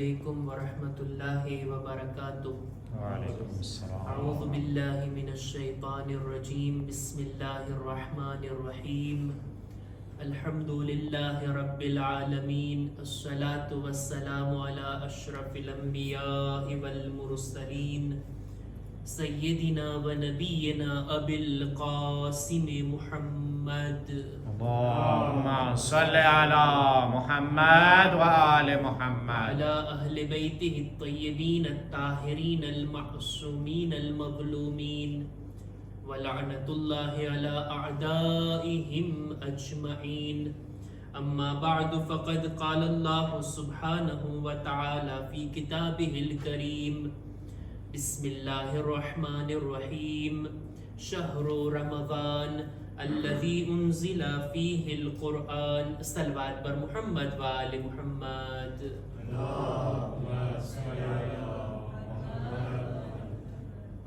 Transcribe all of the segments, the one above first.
अलैकुम वरहमतुल्लाहि वबरकातुह। वालेकुम अस्सलाम। अऊज़ु बिल्लाहि मिनश शैतानिर रजीम। बिस्मिल्लाहिर रहमानिर रहीम। अल्हम्दुलिल्लाहि रब्बिल आलमीन। अस्सलातु वस्सलामु अला अशरफिल अंबियाइ वल मुरसलीन सय्यदिना व नबियना अबिल क़ासिम मुहम्मद। अल्लाहुम्मा सल्लि अला मुहम्मद व आले मुहम्मद। अला अहले बैतिहि त्तय्यबीन अत्ताहिरीन अल-मअसूमीन अल-मज़लूमीन व लअनतुल्लाहि अला अअदाइहिम अजमईन। अम्मा बअद फ़क़द क़ाल अल्लाहु सुब्हानहु व तआला फ़ी किताबिहिल करीम। बिस्मिल्लाहिर रहमानिर रहीम। शहरु रमज़ान अल्लज़ी उन्ज़िला फ़ीहिल क़ुरआन। सलवात पर मुहम्मद व आले मुहम्मद।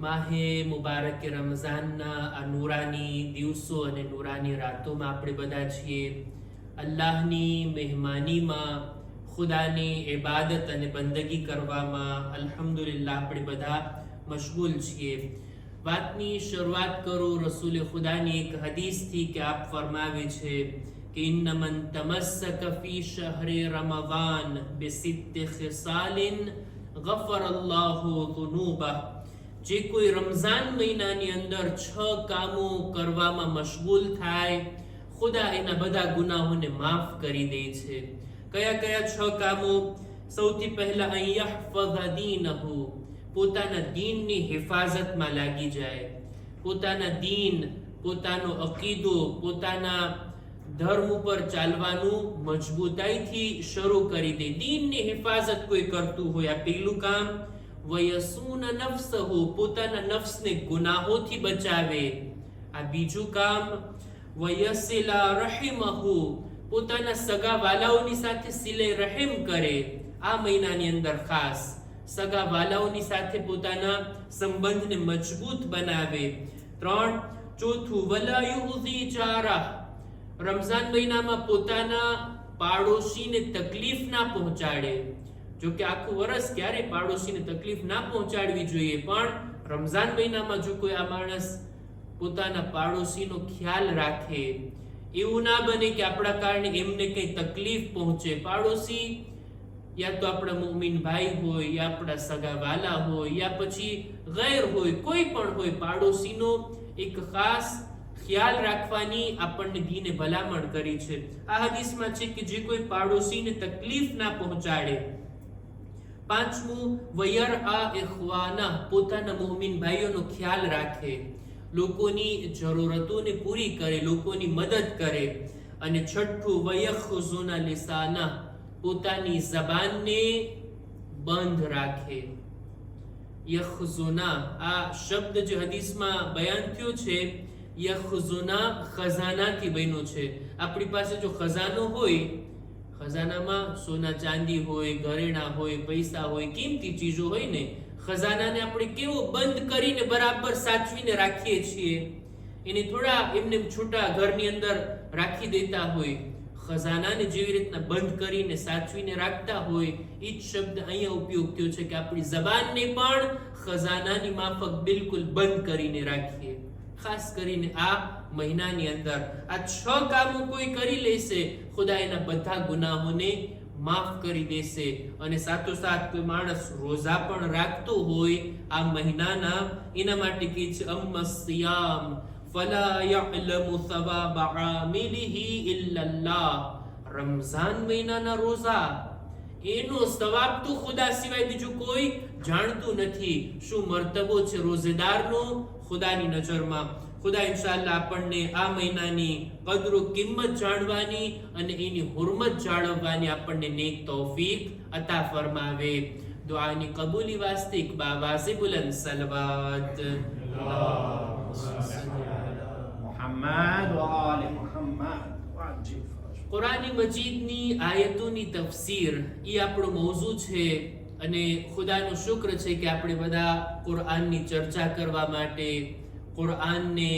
માહે મુબારક રમઝાનના આ નૂરાની દિવસો અને નૂરાની રાતોમાં આપણે બધા છીએ અલ્લાહની મહેમાનીમાં ખુદાની ઇબાદત અને બંદગી કરવામાં અલ્હમ્દુલિલ્લાહ આપણે બધા મશગુલ છીએ। વાતની શરૂઆત કરું રસૂલ ખુદાની એક હદીસથી કે આપ ફરમાવે છે કે ઇન્નમન તમસ્સક ફી શહરે રમઝાન બિસિત્ત ખિસાલિન ગફરલ્લાહુ ઝુનૂબહ। જે કોઈ રમઝાન મહિનાની અંદર 6 કામો કરવામાં મશગુલ થાય ખુદા એના બધા ગુનાહોને માફ કરી દે છે। કયા કયા 6 કામો? સૌથી પહેલા અન યહફઝ દીનહુ, પોતાના દીનની હિફાજતમાં લાગી જાય। પોતાના દીન, પોતાનો અકીદો, પોતાના ધર્મ ઉપર ચાલવાનું મજબૂતાઈથી શરૂ કરી દે। દીનની હિફાજત કોઈ કરતું હોય આ પહેલું કામ। વયસૂન નફ્સહુ, પોતાના નફ્સને ગુનાહોથી બચાવે આ બીજું કામ। વયસિલા રહિમહુ, પોતાના સગા વાલાઓની સાથે સિલે રહેમ કરે આ મહિનાની અંદર ખાસ સગા વાલાઓની સાથે પોતાના સંબંધને મજબૂત બનાવે। ચોથું વલા યુઝી જારા, રમઝાન મહિનામાં પોતાના પાડોશીને તકલીફ ના પહોંચાડે। જો કે આખું વર્ષ ક્યારે પાડોશીને તકલીફ ના પહોંચાડવી જોઈએ, પણ રમઝાન મહિનામાં જો કોઈ આ માણસ પોતાના પાડોશીનો ખ્યાલ રાખે, એવું ના બને કે આપણા કારણે એમને કઈ તકલીફ પહોંચે। પાડોશી યા તો આપણા મુમિન ભાઈ હોય, યા આપણા સગા વાલા હોય, યા પછી ગૈર હોય, કોઈ પણ હોય, પાડોશીનો એક ખાસ ખ્યાલ રાખવાની આપણને દીને ભલામણ કરી છે। આ હદીસમાં છે કે જે કોઈ પાડોશીને તકલીફ ના પહોંચાડે। પાંચમું વયરઆ ઇખ્વાના, પોતાના મુમિન ભાઈઓનો ખ્યાલ રાખે, લોકોની જરૂરતોને પૂરી કરે, લોકોની મદદ કરે। અને છઠ્ઠું વયખુઝુના લિસાના, પોતાની જબાનને બંધ રાખે। યખુઝુના આ શબ્દ જે હદીસમાં બયાન થયો છે, યખુઝુના ખજાનાથી બન્યો છે। આપણી પાસે જો ખજાનો હોય, ખજાનામાં સોના ચાંદી હોય, ઘરેણા હોય, પૈસા હોય, કિંમતી ચીજો હોય ને, ખજાનાને આપણે કેવો બંધ કરીને બરાબર સાચવીને રાખીએ છીએ, એને થોડા એમને છૂટા ઘરની અંદર રાખી દેતા હોય, ખજાનાને જેવી રીતના બંધ કરીને સાચવીને રાખતા હોય, એ જ શબ્દ અહીંયા ઉપયોગ થયો છે કે આપણી જબાનને પણ ખજાનાની માફક બિલકુલ બંધ કરીને રાખીએ। ખાસ કરીને આ મહિનાની અંદર આ 6 કામો કોઈ કરી લેશે, ખુદા એના બધા ગુનાહોને માફ કરી દેશે। અને સાથોસાથ કોઈ માણસ રોઝા પણ રાખતો હોય આ મહિનાના, એના માટે કહે છે અમ્મા સિયામ ફલા યઅલમુ સવાબ આમિલિહી ઇલ્લલ્લાહ। રમઝાન મહિનાના રોઝા એનો સવાબ તો ખુદા સિવાય બીજું કોઈ જાણતું નથી। શું મર્તબો છે રોઝેદારનો ખુદાની નજરમાં। ખુદા ઇન્શાઅલ્લાહ આપણને આ મહિનાની કદરો કિંમત જાણવાની અને એની હુરમત જાળવવાની આપણને નેક તૌફીક અતા ફરમાવે। દુઆની કબૂલી વાસ્તે બાવાઝે બુલંદ સલવાત मुहम्मद व आले मुहम्मद। કુરાની મજીદની આયતોની તફસીર એ આપણો મૌઝૂ છે અને ખુદાનો શુક્ર છે કે આપણે બધા કુરાનની ચર્ચા કરવા માટે, કુરાનને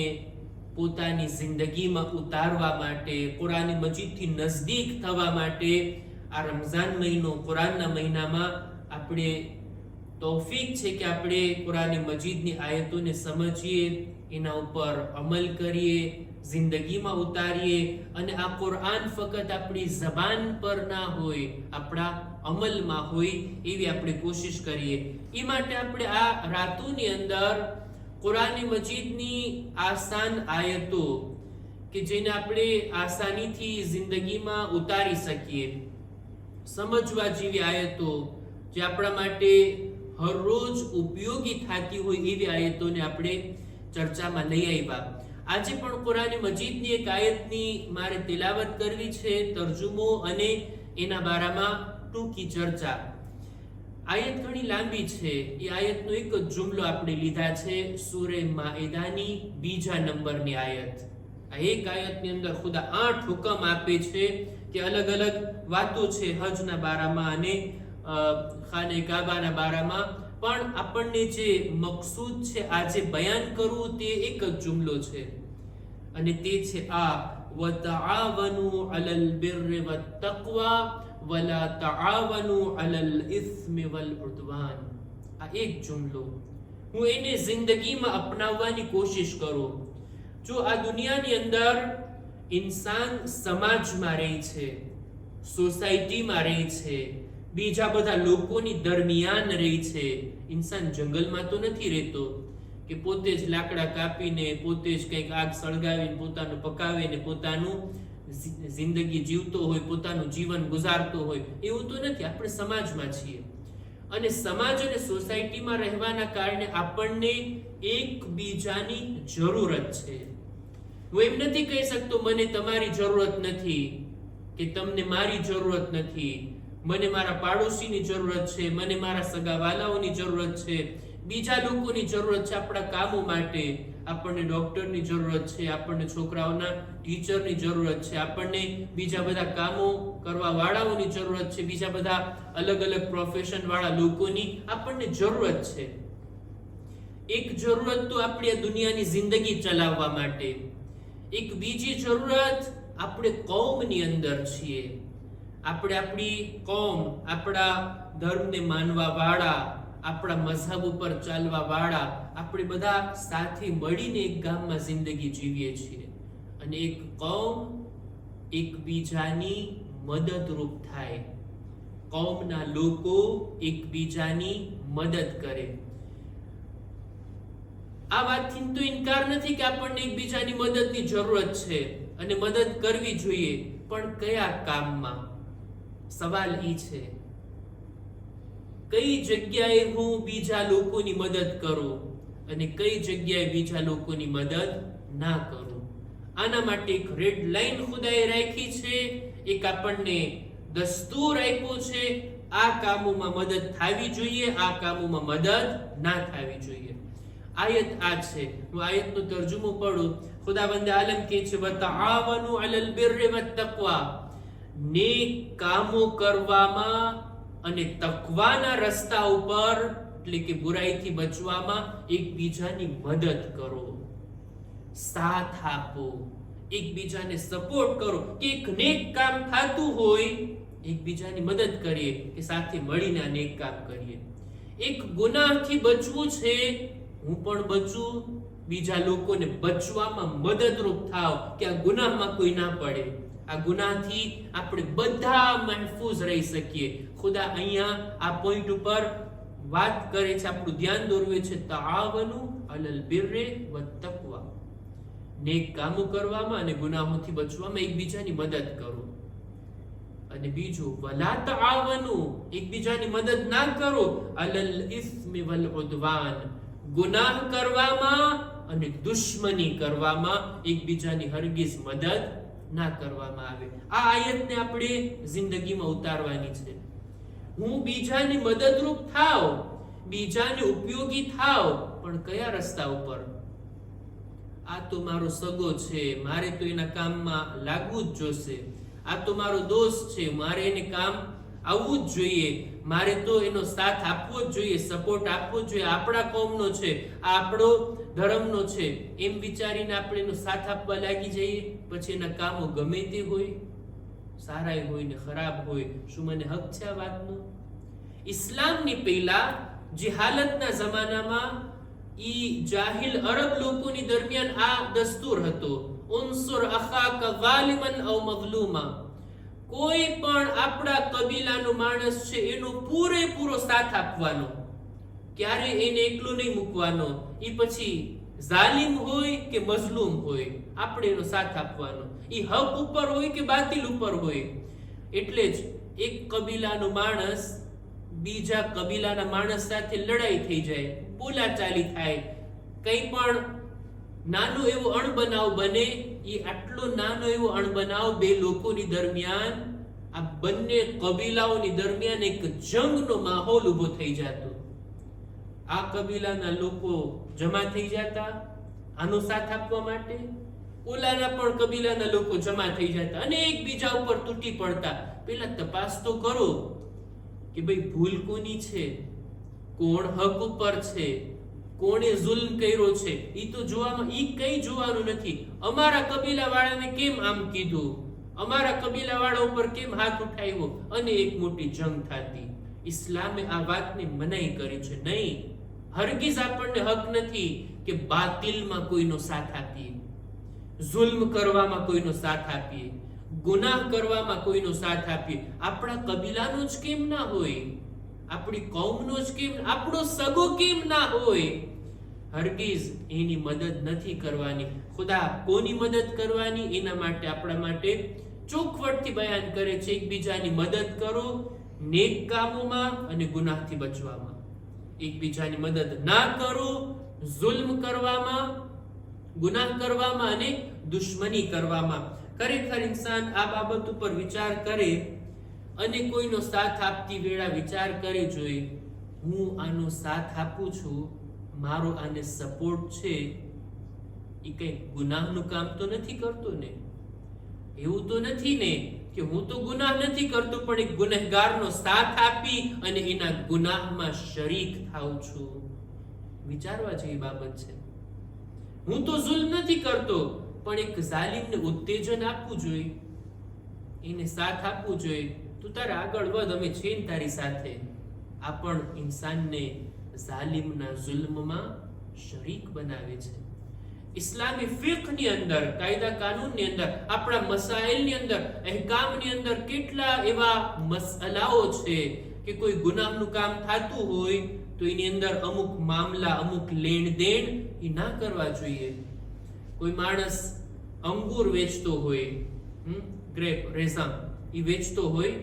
પોતાની જિંદગીમાં ઉતારવા માટે, કુરાન મજીદથી નજદીક થવા માટે આ રમઝાન મહિનો, કુરાનના મહિનામાં આપણે તૌફીક છે કે આપણે કુરાન મજીદની આયતોને સમજીએ, એના ઉપર અમલ કરીએ, જિંદગીમાં ઉતારીએ, અને આ કુરાન ફક્ત આપણી જબાન પર ના હોય, આપણા અમલમાં હોય એવી આપણે કોશિશ કરીએ. એ માટે આપણે આ રાતોની અંદર કુરાન મજીદની આસાન આયતો કે જેને આપણે આસાનીથી જિંદગીમાં ઉતારી શકીએ, સમજવા જેવી આયતો, જે આપણા માટે હરરોજ ઉપયોગી થતી હોય એવી આયતોને આપણે ચર્ચામાં લઈ આવ્યા. આજે પણ કુરાન મજીદની એક આયતની મારે તિલાવત કરવી છે, તર્જુમો અને એના બારામાં ટૂંકી ચર્ચા. આયત ઘણી લાંબી છે. એ આયતનો એક જ જુમલો આપણે લીધા છે, સૂરે માઇદાની 2 નંબરની આયત. આ એક આયતની અંદર ખુદા 8 હુકમ આપે છે કે અલગ અલગ વાતો છે હજના બારામાં અને ખાને કાબાના બારામાં, પણ આપણને જે મકસૂદ છે આજે બયાન કરવું તે એક જ જુમલો છે, અને તે છે આ વતઆવનુ અલલ બિર્રિ વત્તક્વા વલા તઆવનુ અલલ ઇસ્મિ વલ ઉદ્વાન. આ એક જુમલો હું એને જિંદગીમાં અપનાવવાની કોશિશ કરું. જો આ દુનિયાની અંદર ઇન્સાન સમાજમાં રહે છે, સોસાયટીમાં રહે છે, બીજા બધા લોકોની દરમિયાન રહે છે, ઇન્સાન જંગલમાં તો નથી રહેતો કે પોતે જ લાકડા કાપીને, પોતે જ કંઈક આગ સળગાવીને, પોતાનું પકાવીને પોતાનું જિંદગી જીવતો હોય, પોતાનું જીવન ગુજારતો હોય, એવું તો નથી. આપણે સમાજમાં છીએ, અને સમાજ અને સોસાયટીમાં રહેવાના કારણે આપણને એકબીજાની જરૂરત છે. હું એમ નથી કહી શકતો મને તમારી જરૂરત નથી કે તમને મારી જરૂરત નથી. મને મારા પાડોશીની જરૂરત છે, મને મારા સગા વાલાઓની જરૂરત છે, બીજા લોકોની જરૂરત છે આપણા કામો માટે. આપણને ડોક્ટરની જરૂરત છે, આપણને છોકરાઓના ટીચરની જરૂરત છે, આપણને બીજા બધા કામો કરવા વાળાઓની જરૂરત છે, બીજા બધા અલગ અલગ પ્રોફેશન વાળા લોકોની આપણને જરૂરત છે. એક જરૂરત તો આપણી આ દુનિયાની જિંદગી ચલાવવા માટે. એક બીજી જરૂરત આપણે કૌમની અંદર છીએ. આપણે આપણી કોમ, આપણા ધર્મને માનવા વાળા, આપણા મઝહબ ઉપર ચાલવા વાળા, આપણે બધા સાથે મળીને એક ગામમાં જિંદગી જીવીએ છીએ, અને એક કૌમ એકબીજાની મદદરૂપ થાય, કૌમના લોકો એકબીજાની મદદ કરે. આ વાતથી તો ઇનકાર નથી કે આપણને એકબીજાની મદદની જરૂરત છે અને મદદ કરવી જોઈએ, પણ કયા કામમાં? સવાલ એ છે, કઈ જગ્યાએ હું બીજા લોકોની મદદ કરું અને કઈ જગ્યાએ બીજા લોકોની મદદ ના કરું. આના માટે એક રેડ લાઈન ખુદાએ રાખી છે, એક આપણને દસ્તુર આપ્યો છે. આ કામોમાં મદદ થવી જોઈએ, આ કામોમાં મદદ ના થવી જોઈએ. આયત આ છે. હું આયતનો તર્જુમો પઢું. ખુદાવંદ આલમ કહે છે વતઆવનુ અલલ બિર્રિ વત્તક્વા, નેક કામો કરવામાં અને તકવાના રસ્તા ઉપર, એટલે કે બુરાઈથી બચવામાં એકબીજાની મદદ કરો, સાથ આપો, એકબીજાને સપોર્ટ કરો. કે એક નેક કામ થતું હોય, એકબીજાની મદદ કરીએ, કે સાથે મળીને આ નેક કામ કરીએ. એક ગુનાહથી બચવું છે, હું પણ બચું, બીજા લોકોને બચવામાં મદદરૂપ થાવ, કે આ ગુનાહમાં કોઈ ના પડે. આ ગુનાહથી આપણે બધા મહફૂઝ રહી શકીએ. ખુદા અહીંયા આ પોઈન્ટ ઉપર વાત કરે છે, આપણું ધ્યાન દોરવે છે, તઆવનુ અલલ બિર્રિ વત્તક્વા, નેક કામો કરવામાં અને ગુનાહોથી બચવામાં એકબીજાની મદદ કરો. અને બીજું વલા તઆવનુ, એકબીજાની મદદ ના કરો અલલ ઇસ્મિ વલ ઉદ્વાન, ગુનાહ કરવામાં અને દુશ્મની કરવામાં એકબીજાની હરગીઝ મદદ ના કરવામાં આવે. આ આયતને આપણે જિંદગીમાં ઉતારવાની છે. હું બીજાની મદદરૂપ થાવ, બીજાને ઉપયોગી થાવ, પણ કયા રસ્તા ઉપર? આ તો મારો સગો છે, મારે તો એના કામમાં લાગવું જ જોશે. આ તો મારો દોસ્ત છે, મારે એને કામ આવવું જ જોઈએ, મારે તો એનો સાથ આપવો જ જોઈએ, સપોર્ટ આપવો જ જોઈએ. આપણા કોમનો છે, આપણો ધર્મનો છે, એમ વિચારીને આપણે એનો સાથ આપવા લાગી જઈએ, પછી એના કામો ગમે તે હોય. સારાય હોય ને ખરાબ હોય. શું મને હક છે આ વાતનો? ઇસ્લામની પહેલા જે હાલતના જમાનામાં ઈ જાહિલ અરબ લોકોની દરમિયાન આ દસ્તુર હતો, ઉનસુર અખાકા ઝાલિમન અવ મઝલુમા. કોઈ પણ આપણા કબીલાનો માણસ છે એનો પૂરેપૂરો સાથ આપવાનો, ક્યારે એને એકલો નહીં મૂકવાનો. ઈ પછી ઝાલિમ હોય કે મઝલૂમ હોય, આપણે એનો સાથ આપવાનો. ઈ હક ઉપર હોય કે બાતિલ ઉપર હોય. એટલે જ એક કબીલાનો માણસ બીજા કબીલાના માણસ સાથે લડાઈ થઈ જાય, બોલાચાલી થાય, કંઈ પણ નાનો એવો અણબનાવ બને, એ આટલો નાનો એવો અણબનાવ બે લોકોની દરમિયાન, આ બંને કબીલાઓની દરમિયાન એક જંગનો માહોલ ઊભો થઈ જતો. આ કબીલાના લોકો જમા થઈ જતા આનો સાથ આપવા માટે, ઓલાના પણ કબીલાના લોકો જમા થઈ જતા અને એકબીજા ઉપર તૂટી પડતા. પેલા તપાસ તો કરો કે ભાઈ ભૂલ કોની છે, કોણ હક ઉપર છે, કોણે જુલ્મ કર્યો છે. ઈ તો જોવામાં, ઈ કઈ જોવાનું નથી. અમારા કબીલા વાળાને કેમ આમ કીધું, અમારા કબીલા વાળા ઉપર કેમ હાથ ઉઠાવ્યો, અને એક મોટી જંગ થતી. ઇસ્લામે આ વાતને મનાઈ કરી છે. નહીં, હરગીઝ આપણને હક નથી કે બાતિલમાં કોઈનો સાથ આપીએ, જુલ્મ કરવામાં કોઈનો સાથ આપીએ, ગુનાહ કરવામાં કોઈનો સાથ આપીએ. આપણા કબીલાનો જ કેમ ના હોય, આપણી કૌમનો જ કેમ, આપણો સગો કેમ ના હોય. હરગીઝ એની મદદ નથી કરવાની. ખુદા કોની મદદ કરવાની, એના માટે આપણા માટે ચોખવટથી બયાન કરે છે, એકબીજાની મદદ કરો નેક કામોમાં અને ગુનાહથી બચવામાં. એકબીજાની મદદ ના કરો જુલ્મ કરવામાં, ગુનાહ કરવામાં અને દુશ્મની કરવામાં. ખરેખર ઇન્સાન આ બાબત ઉપર વિચાર કરે અને કોઈનો સાથ આપતી વેળા વિચાર કરે જોઈએ, હું આનો સાથ આપું છું, મારો આને સપોર્ટ છે, એ કઈ ગુનાહનું કામ તો નથી કરતો ને? એવું તો નથી ને કે હું તો ગુનાહ નથી કરતો પણ એક ગુનેહગારનો સાથ આપી અને એના ગુનાહમાં શરીક થાઉં છું. વિચારવા જેવી બાબત છે. હું તો જુલ્મ નથી કરતો પણ એક જાલિમને ઉત્તેજન આપવું જોઈએ, એને સાથ આપવું જોઈએ. તું તારે આગળ વધ, અમે છીએ ને તારી સાથે. આ પણ ઇન્સાનને જાલિમના જુલ્મમાં શરીક બનાવે છે. ઇસ્લામી ફિકહની અંદર, કાયદા કાનૂનની અંદર, આપણા મસાઇલની અંદર, અહેકામની અંદર કેટલા એવા મસલાઓ છે કે કોઈ ગુનાહનું કામ થતું હોય તો એની અંદર અમુક મામલા, અમુક લેણ દેણ એ ના કરવા જોઈએ. કોઈ માણસ અંગૂર વેચતો હોય, ગ્રેપ, રેઝા એ વેચતો હોય,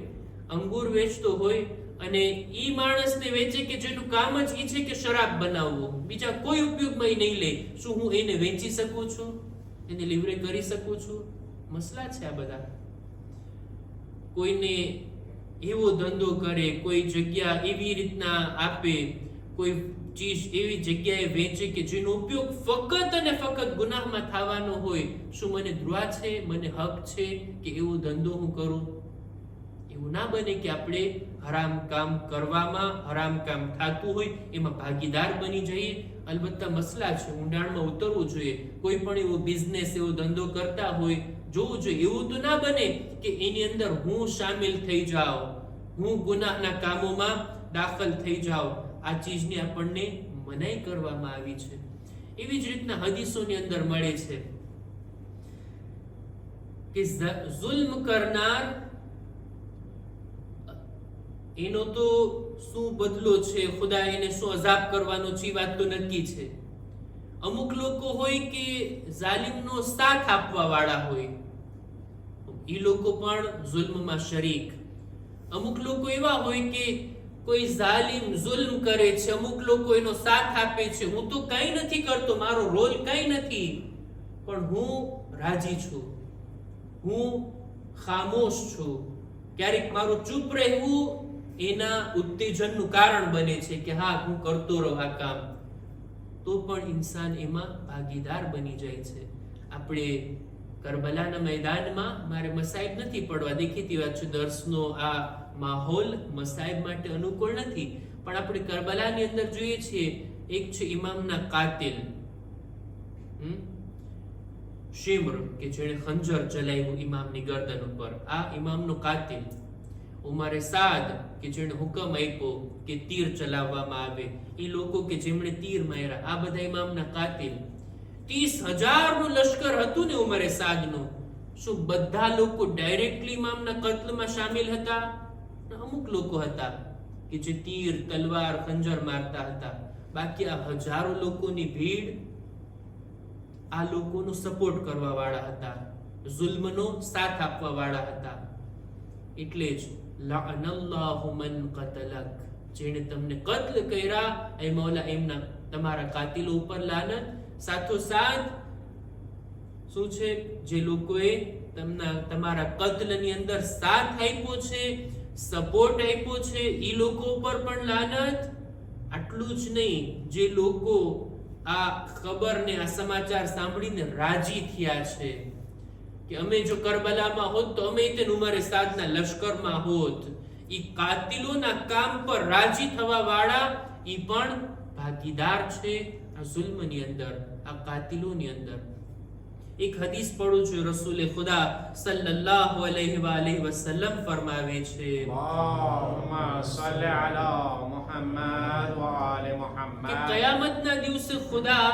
અંગૂર વેચતો હોય અને ઈ માણસને વેચે કે જેનું કામ જ ઈ છે કે શરાબ બનાવવો, બીજા કોઈ ઉપયોગમાં ઈ નહીં લે. શું હું એને વેચી શકું છું, એને લીવરે કરી શકું છું? મસલા છે આ બધા. કોઈને એવો ધંધો કરે, કોઈ જગ્યા એવી રીતના આપે, કોઈ ચીજ એવી જગ્યાએ વેચે કે જેનો ઉપયોગ ફક્ત અને ફક્ત ગુનાહમાં થવાનો હોય. શું મને દ્રોહ છે, મને હક છે કે એવો ધંધો હું કરું? એવું ના બને કે આપણે હરામ કામ કરવામાં, હરામ કામ થતું હોય એમાં ભાગીદાર બની જઈએ. અલબત્તા મસલા છે, ઊંડાણમાં ઉતરવું જોઈએ. કોઈ પણ એવો બિઝનેસ, એવો ધંધો કરતા હોય, જોવું જોઈએ. એવું તો ના બને કે એની અંદર હું શામિલ થઈ જાઉં, હું ગુનાહના કામોમાં દાખલ થઈ જાઉં. આ ચીજની આપણને મનાઈ કરવામાં આવી છે. એવી જ રીતના હદીસોની અંદર મળે છે કે જુલ્મ કરનાર એનો તો શું બદલો છે, ખુદા એને શું અઝાબ કરવાનો છે, વાત તો નક્કી છે. અમુક લોકો હોય કે જાલિમનો સાથ આપવા વાળા હોય, એ લોકો પણ જુલ્મમાં શરીક. અમુક લોકો એવા હોય કે કોઈ જાલિમ જુલ્મ કરે છે, અમુક લોકો એનો સાથ આપે છે. હું તો કઈ નથી કરતો, મારો રોલ કઈ નથી, પણ હું રાજી છું, હું ખામોશ છું. ક્યારેક મારું ચૂપ રહેવું એના ઉત્તેજનનું કારણ બને છે કે હા હું કરતો રહું આ કામ, તો પણ ઇન્સાન એમાં ભાગીદાર બની જાય છે. આપણે કરબલાના મેદાનમાં, મારે મસાઈબ નથી પડવા, દેખીતી વાત છે, દર્શનો આ માહોલ મસાઈબ માટે અનુકૂળ નથી, પણ આપણે કરબલાની અંદર જોઈએ છીએ એક છે ઇમામના કાતિલ, શિમ્ર કે જેણે ખંજર ચલાવ્યું ઇમામની ગરદન ઉપર, આ ઇમામનો કાતિલ. ઉમરે સાદ કે જેણે હુકમ આપ્યો કે તીર ચલાવવામાં આવે, એ લોકો કે જેમણે તીર માર્યા, આ બધા ઇમામના કાતિલ. 30,000 નું લશ્કર હતું ને ઉમરે સાદનું. શું બધા લોકો ડાયરેક્ટલી ઇમામના કત્લમાં શામિલ હતા? અમુક લોકો હતા કે જે તીર, તલવાર, ખંજર મારતા હતા. બાકી આ હજારો લોકોની ભીડ આ લોકોનો સપોર્ટ કરવા વાળા હતા, જુલ્મનો સાથ આપવા વાળા હતા. એટલે જ લઅનલ્લાહુ મન કતલક, જેણે તમને કત્લ કર્યા, એ મૌલા એમના તમારા કાતિલો ઉપર લાનત. સાથોસાથ શું છે, જે લોકોએ તમારા કત્લની અંદર સાથ આપ્યો છે, સપોર્ટ આપ્યો છે, એ લોકો ઉપર પણ લાનત. આટલું જ નહીં, જે લોકો આ ખબર ને આ સમાચાર સાંભળીને રાજી થયા છે કે અમે જો કરબલામાં હોત તો અમે તે ઉમરે સાદના લશ્કરમાં હોત, ઈ કાતિલોના કામ પર રાજી થવા વાળા ઈ પણ ભાગીદાર છે આ જુલ્મની અંદર, આ કાતિલોની અંદર. એક હદીસ પડું છું, રસૂલે ખુદા સલ્લલ્લાહુ અલૈહિ વસલ્લમ ફરમાવે છે, અલ્લાહુમ્મા સલ્લી અલા મુહમ્મદ વ આલે મુહમ્મદ, કે કયામતના દિવસે ખુદા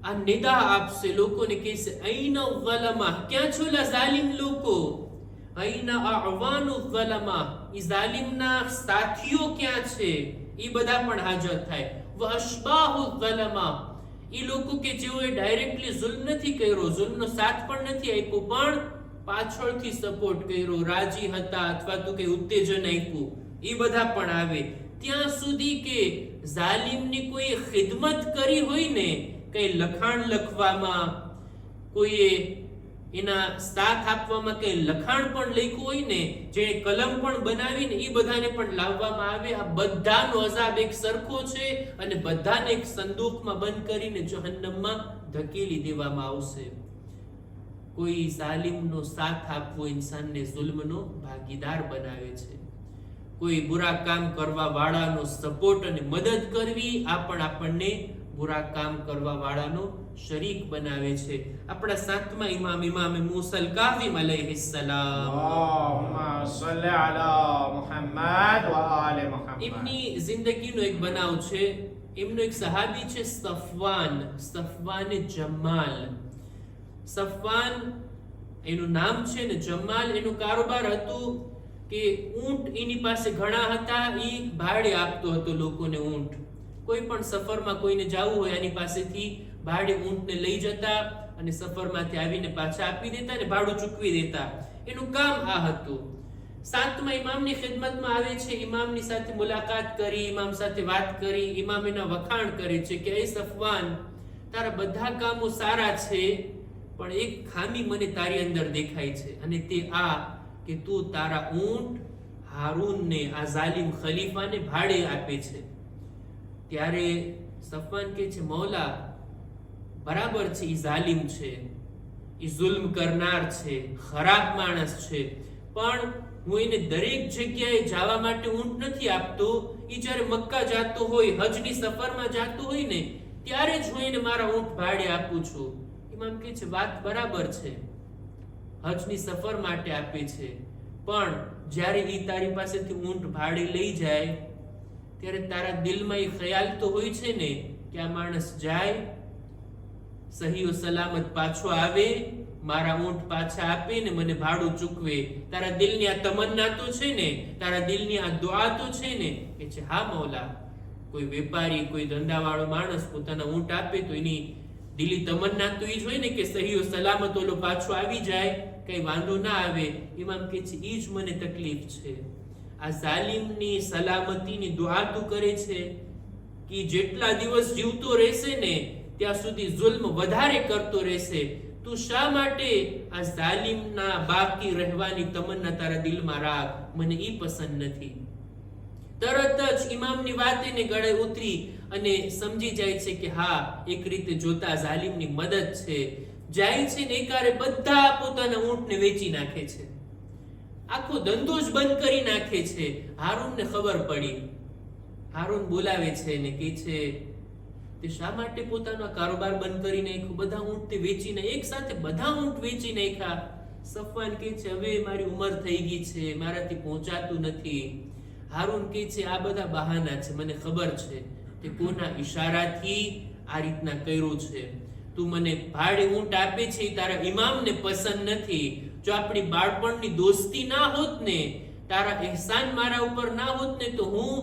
આ નિદા આપશે, લોકોને કહેશે અઈના ઝલમા, ક્યાં છો લા જાલિમ લોકો? અઈના અઅવાનુ ઝલમા, ઈ જાલિમના સાથીઓ ક્યાં છે? ઈ બધા પણ હાજર થાય. વ અશબાહુ ઝલમા, ઈ લોકો કે જેઓએ ડાયરેક્ટલી જુલ્મ નથી કર્યો, જુલ્મનો સાથ પણ નથી આપ્યો, પણ પાછળથી સપોર્ટ કર્યો, રાજી હતા અથવા તો કે ઉત્તેજન આપ્યું, ઈ બધા પણ આવે. ત્યાં સુધી કે જાલિમની કોઈ ખિદમત કરી હોય ને, કઈ લખાણ લખવામાં, કોઈએ એના સાથ આપવામાં કઈ લખાણ પણ લખ્યું હોય ને, જે કલમ પણ બનાવીને એ બધાને પણ લાવવામાં આવે. આ બધાનો અઝાબ એક સરખો છે અને બધાને એક સંદૂકમાં બંધ કરીને જહન્નમમાં ધકેલી દેવામાં આવશે. કોઈ જાલિમનો સાથ આપવો ઇન્સાનને જુલ્મનો ભાગીદાર બનાવે છે. કોઈ બુરા કામ કરવા વાળાનો સપોર્ટ અને મદદ કરવી, આ પણ આપણને બુરા કામ કરવા વાળાનો શરીક બનાવે છે. આપણા સાતમા ઇમામ, ઇમામ મૂસલ કાઝિમ અલૈહિસ્સલામ, અલ્લાહુમ્મા સલ્લી અલા મુહમ્મદ વ આલે મુહમ્મદ, એમની જિંદગીનો એક બનાવ છે. એમનો એક સહાબી છે સફવાન જમાલ. સફવાન એનું નામ છે ને જમાલ. એનું કારોબાર હતું કે ઊંટ એની પાસે ઘણા હતા, એ ભાડે આપતો હતો લોકોને ઊંટ. કોઈ પણ સફરમાં કોઈને જવું હોય એની પાસેથી ભાડે ઊંટને લઈ જતા અને સફરમાંથી આવીને પાછા આપી દેતા અને ભાડું ચૂકવી દેતા. એનું કામ આ હતું. સાતમા ઇમામની ખિદમતમાં આવે છે, ઇમામની સાથે મુલાકાત કરી, ઇમામ સાથે વાત કરી, ઇમામ એના વખાણ કરે છે કે એ સફવાન, તારા બધા કામો સારા છે, પણ એક ખામી મને તારી અંદર દેખાય છે, અને તે આ કે તું તારા ઊંટ હારૂનને, આ જાલિમ ખલીફાને ભાડે આપે છે. ત્યારે સફવાન કહે છે, મૌલા બરાબર છે, ઈ જાલિમ છે, ઈ જુલ્મ કરનાર છે, ખરાબ માણસ છે, પણ હું એને દરેક જગ્યાએ જવા માટે ઊંટ નથી આપતો. ઈ જ્યારે મક્કા જાતો હોય, હજની સફરમાં જાતો હોય ને, ત્યારે જ હું એને મારા ઊંટ ભાડે આપું છું. ઇમામ કહે છે, વાત બરાબર છે, હજની સફર માટે આપે છે, પણ જ્યારે ઈ તારી પાસેથી ઊંટ ભાડે લઈ જાય ત્યારે તારા દિલમાં એ ખ્યાલ તો હોય છે ને કે આ માણસ જાય, સહીઓ સલામત પાછો આવે, મારા ઊંટ પાછા આપે ને મને ભાડું ચૂકવે. તારા દિલની આ તમન્ના તો છે ને, તારા દિલની આ દુઆ તો છે ને? એ છે, હા મૌલા. કોઈ વેપારી, કોઈ ધંધાવાળો માણસ પોતાના ઊંટ આપે તો એની દિલી તમન્ના તો ઈ જ હોય ને કે સહીઓ સલામત ઓલો પાછો આવી જાય, કઈ વાંધો ના આવે. ઇમામ કહે છે, ઈ જ મને તકલીફ છે. આ જાલિમની સલામતીની દુઆ તું કરે છે કે જેટલા દિવસ જીવતો રહેશે ને ત્યાં સુધી જુલ્મ વધારે કરતો રહેશે. તું શા માટે આ જાલિમના બાકી રહેવાની તમન્ના તારા દિલમાં રાખ? મને ઈ પસંદ નથી. તરત જ ઇમામની વાત એને ગળે ઉતરી અને સમજી જાય છે કે હા, એક રીતે જોતા જાલિમની મદદ છે. જાય છે ને એકારે બધા પોતાના ઊંટને વેચી નાખે છે, આખો ધંધો જ બંધ કરી નાખે છે. હારૂનને ખબર પડી. હારૂન બોલાવે છે ને કહે છે, તે શા માટે પોતાનો કારોબાર બંધ કરી નાખ્યો, બધા ઊંટ તે વેચીને એક સાથે બધા ઊંટ વેચી નાખ્યા. સફવાન કહે છે હવે મારી ઉંમર થઈ ગઈ છે, મારાથી પહોંચાતું નથી. હારૂન કહે છે આ બધા બહાના છે, મને ખબર છે તે કોના ઈશારાથી આ રીતના કર્યું છે. તું મને ભાડે ઊંટ આપે છે એ તારા ઇમામને પસંદ નથી. જો આપણી બાળપણની દોસ્તી ના હોત ને, તારા એહસાન મારા ઉપર ના હોત ને, તો હું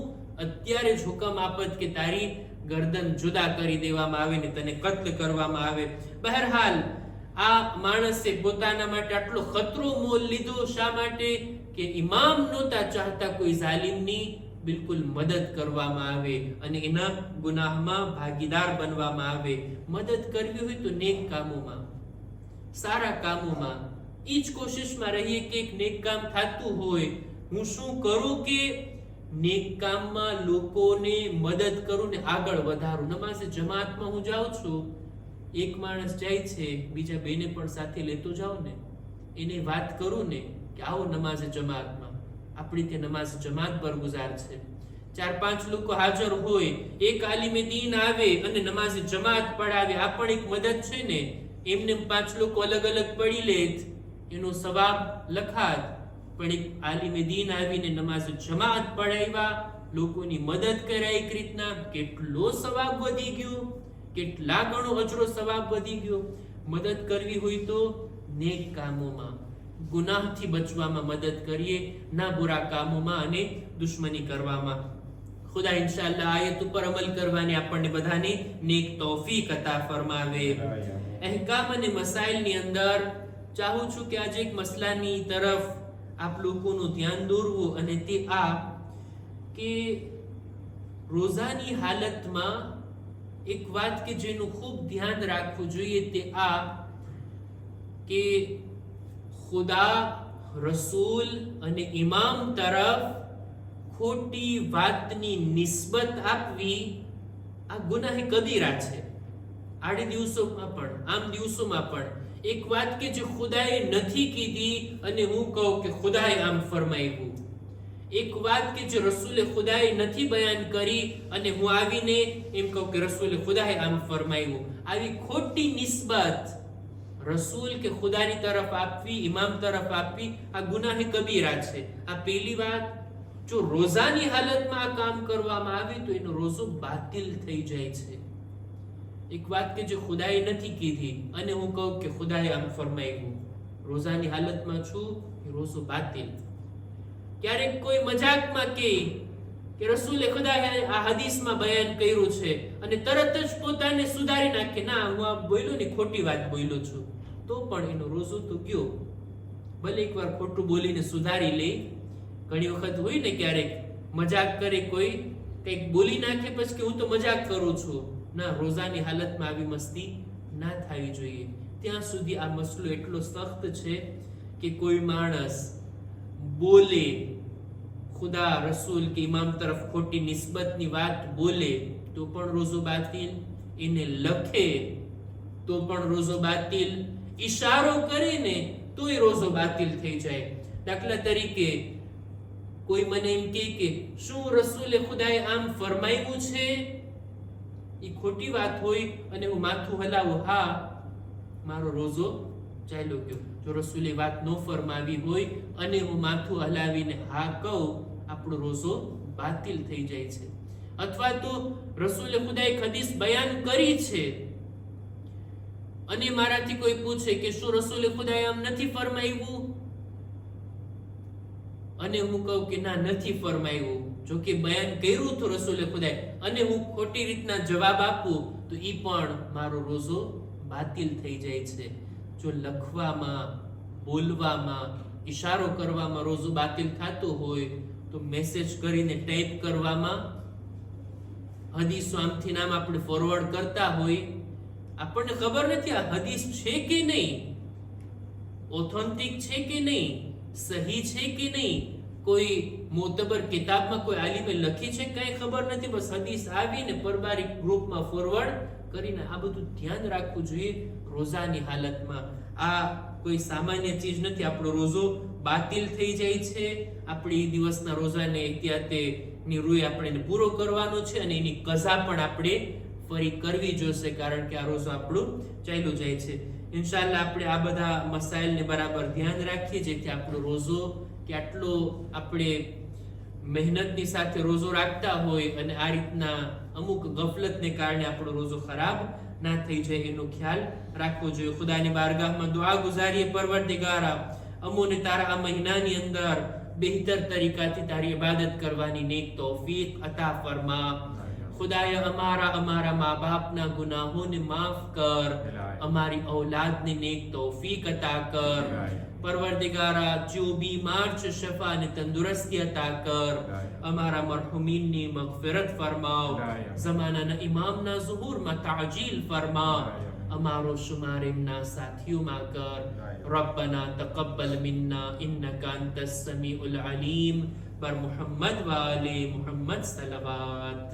અત્યારે જ હુકમ આપત કે તારી ગરદન જુદા કરી દેવામાં આવે ને તને કત્લ કરવામાં આવે. બહરહાલ આ માણસે પોતાના માટે આટલો ખતરો મોલ લીધો. શા માટે? કે ઇમામ નહોતા ચાહતા કોઈ જાલિમની બિલકુલ મદદ કરવામાં આવે અને એના ગુનાહમાં ભાગીદાર બનવામાં આવે. મદદ કરવી હોય તો નેક કામોમાં, સારા કામોમાં, એ જ કોશિશમાં રહીએ કે એક નેક કામ થતું હોય. હું શું કરું કે નેક કામમાં લોકોને મદદ કરું ને આગળ વધારું. નમાઝે જમાતમાં હું જાઉં છું, એક માણસ જાય છે, બીજા બેને પણ સાથે લેતો જાઓ ને, એને વાત કરું ને કે આવો નમાઝે જમાતમાં, આપણી તે નમાઝ જમાત બરગુજાર છે. 4-5 લોકો હાજર હોય, એક આલિમે દીન આવે અને નમાઝે જમાત પઢાવે, આ પણ એક મદદ છે ને. એમને 5 લોકો અલગ અલગ પડી લેત એનો સવાબ લખાત, પણ એક આલિમે દીન આવીને નમાઝ જમાત પઢાવ્યા, લોકોની મદદ કર્યા, એક રીતના કેટલો સવાબ વધી ગયો, કેટલા ગણો અજરો સવાબ વધી ગયો. મદદ કરવી હોય તો નેક કામોમાં, ગુનાહથી બચવામાં મદદ કરીએ, ના બુરા કામોમાં અને દુશ્મની કરવામાં. ખુદા ઇન્શાઅલ્લાહ આયત ઉપર અમલ કરવાની આપણને બધાને નેક તૌફીક અતા ફરમાવે. અહેકામ અને મસાઇલની અંદર ચાહું છું કે આજે એક મસલાની તરફ આપ લોકોનું ધ્યાન દોરવું, અને તે આ કે રોઝાની હાલતમાં એક વાત કે જેનું ખૂબ ધ્યાન રાખવું જોઈએ તે આ કે ખુદા, રસૂલ અને ઇમામ તરફ ખોટી વાતની નિસ્બત આપવી આ ગુનાહ કબીરા છે. આડે દિવસોમાં પણ, આમ દિવસોમાં પણ એક વાત કે જે ખુદાએ નથી કીધી અને હું કહું કે ખુદાએ આમ ફરમાવ્યું, એક વાત કે જે રસૂલે ખુદાએ નથી બયાન કરી અને હું આવીને એમ કહું કે રસૂલે ખુદાએ આમ ફરમાવ્યું, આવી ખોટી નિસ્બત રસૂલ કે ખુદાની તરફ આપવી, ઇમામ તરફ આપવી, આ ગુનાહ કબીરા છે. આ પહેલી વાત. જો રોઝાની હાલતમાં આ કામ કરવામાં આવે તો એનો રોઝો બાતિલ થઈ જાય છે. એક વાત કે જે ખુદાએ નથી કીધી અને હું કહું કે ખુદાએ આમ ફરમાવ્યું, રોઝાની હાલતમાં છું, એ રોઝો બાતિલ. ક્યારેક કોઈ મજાકમાં કહે કે રસૂલે ખુદાએ આ હદીસમાં બયાન કર્યું છે અને તરત જ પોતાને સુધારી નાખે, ના હું આ બોલ્યો ને ખોટી વાત બોલ્યો છું, તો પણ એનો રોઝો તો ગયો. ભલે એકવાર ખોટું બોલીને સુધારી લે. ઘણી વખત હોય ને ક્યારેક મજાક કરે, કોઈ કંઈક બોલી નાખે પછી કે હું તો મજાક કરું છું. ના, રોઝાની હાલતમાં આવી મસ્તી ના થવી જોઈએ. ત્યાં સુધી આ મસલો એટલો સખ્ત છે કે કોઈ માણસ બોલે, ખુદા, રસૂલ કે ઇમામ તરફ ખોટી નિસ્બતની વાત બોલે તો પણ રોઝો બાતિલ, એને લખે તો પણ રોઝો બાતિલ, ઈશારો કરે ને તોય રોઝો બાતિલ થઈ જાય. દાખલા તરીકે કોઈ મને એમ કહે કે શું રસૂલે ખુદાએ આમ ફરમાવ્યું છે, એ ખોટી વાત હોય અને હું માથું હલાવું, હા, મારો રોઝો ચાલ્યો ગયો. જો રસૂલે વાત ન ફરમાવી હોય અને હું માથું હલાવીને હા કહું, આપણો રોઝો બાતિલ થઈ જાય છે. અથવા તો રસૂલે ખુદાએ હદીસ બયાન કરી છે અને મારાથી કોઈ પૂછે કે શું રસૂલે ખુદાએ આમ નથી ફરમાવ્યું, અને હું કહું કે ના, નથી ફરમાવ્યું, જો કે બયાન કર્યું તો રસૂલે ખુદાએ, અને હું ખોટી રીતના જવાબ આપું તો ઈ પણ મારો રોઝો બાતિલ થઈ જાય છે. જો લખવામાં, બોલવામાં, ઈશારો કરવામાં રોઝો બાતિલ થતો હોય તો મેસેજ કરીને ટાઈપ કરવામાં, હદીસો આમથી નામ આપણે ફોરવર્ડ કરતા હોય, આપણને ખબર નથી આ હદીસ છે કે નહીં, ઓથેન્ટિક છે કે નહીં, સહી છે કે નહીં, કોઈ મોતબર કિતાબમાં કોઈ આલિમે લખી છે કઈ ખબર નથી, બસ હદીસ આવીને પરબારી ગ્રુપમાં ફોરવર્ડ કરીને. આ બધું ધ્યાન રાખવું જોઈએ રોઝાની હાલતમાં. આ કોઈ સામાન્ય ચીજ નથી. આપણો રોઝો બાતિલ થઈ જાય છે. આપણે એ દિવસના રોઝાને એહતિયાતે ની રૂએ આપણે પૂરો કરવાનો છે અને એની કઝા પણ આપણે ફરી કરવી જોશે, કારણ કે આ રોઝો આપણું ચાલ્યું જાય છે. ઇન્શાલ્લાહ આપણે આ બધા મસાઇલને બરાબર ધ્યાન રાખીએ, જેથી આપણો રોઝો કે આટલો આપણે મહેનતની સાથે રોઝો રાખતા હોય અને આ રીતના અમુક ગફલતને કારણે આપણો રોઝો ખરાબ ના થઈ જાય, એનો ખ્યાલ રાખવો જોઈએ. ખુદાની બારગાહમાં દુઆ ગુજારીએ, પરવરદિગારા અમોને તારા આ મહિનાની અંદર બહેતર તરીકાથી તારી ઇબાદત કરવાની નેક તૌફીક અતા ફરમા. ખુદાએ અમારા મા બાપના ગુનાહોને માફ કર, અમારી ઔલાદને નેક તૌફીક અતા કર. પરવરદિગારા જો બીમાર છે શફા અને તંદુરસ્તી અતા કર. અમારા મરહુમીનની મગફિરત ફરમાવ. ઝમાનાના ઇમામના ઝુહૂરમાં તાજીલ ફરમા. અમારો શુમાર એમના સાથીઓમાં કર. રબ્બના તકબ્બલ મિન્ના ઇન્નકા અંતસ સમીઉલ અલીમ. પર મુહમ્મદ વાલે મુહમ્મદ સલવાત.